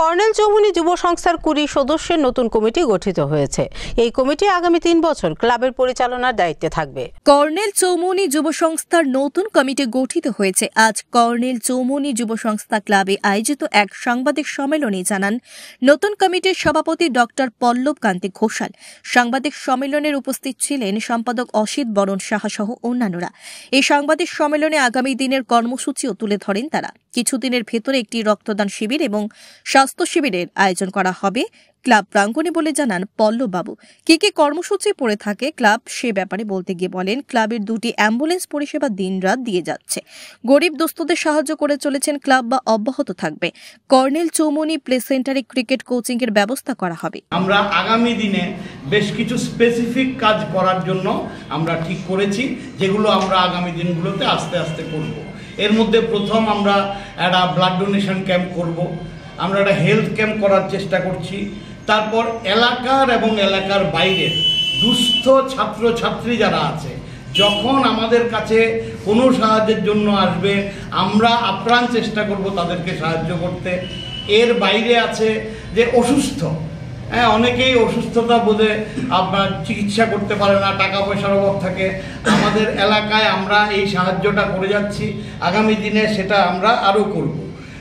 Colonel Chowmuhani যুব সংস্থার ২০ সদস্যের নতুন কমিটি গঠিত হয়েছে। এই কমিটি আগামী ৩ বছর ক্লাবের পরিচালনার দায়িত্বে থাকবে। কর্নেল চৌমুহনী যুব সংস্থার নতুন কমিটি গঠিত হয়েছে। আজ কর্নেল চৌমুহনী যুব সংস্থা ক্লাবে আয়োজিত এক সাংবাদিক সম্মেলনে জানান নতুন কমিটির সভাপতি ডক্টর পল্লব কান্তি ঘোষাল। সাংবাদিক সম্মেলনের উপস্থিত ছিলেন সম্পাদক অসিত বরণ সাহা সহ অন্যান্যরা। এই সাংবাদিক সম্মেলনে আগামী দিনের কর্মসূচিও তুলে ধরেন তারা। কিছুদিনের ভেতরে একটি রক্তদান শিবির এবং স্বাস্থ্য শিবিরের আয়োজন করা হবে ক্লাব প্রাঙ্গণে বলে জানান পল্লব বাবু। কি কি কর্মসূচি পড়ে থাকে ক্লাব সে ব্যাপারে বলতে গিয়ে বলেন, ক্লাবের 2টি অ্যাম্বুলেন্স পরিষেবা দিনরাত দিয়ে যাচ্ছে। গরিব দুস্থদের সাহায্য করে চলেছেন ক্লাব বা অব্যাহত থাকবে। কর্নেল চৌমুহনী প্লে সেন্টারে ক্রিকেট কোচিং এর ব্যবস্থা করা হবে। আমরা আগামী দিনে বেশ কিছু স্পেসিফিক কাজ করার জন্য আমরা ঠিক করেছি, যেগুলো আমরা আগামী দিনগুলোতে আস্তে আস্তে করব। এর মধ্যে প্রথম আমরা একটা ব্লাড ডোনেশন ক্যাম্প করব, আমরা একটা হেলথ ক্যাম্প করার চেষ্টা করছি। তারপর এলাকার এবং এলাকার বাইরের দুস্থ ছাত্রছাত্রী যারা আছে, যখন আমাদের কাছে কোনো সাহায্যের জন্য আসবে আমরা আপ্রাণ চেষ্টা করব তাদেরকে সাহায্য করতে। এর বাইরে আছে যে অসুস্থ, অনেকেই অসুস্থতা বোধে আপনার চিকিৎসা করতে পারে না, টাকা পয়সার অভাব থাকে। আমাদের এলাকায় আমরা এই সাহায্যটা করে যাচ্ছি, আগামী দিনে সেটা আমরা আরও করব।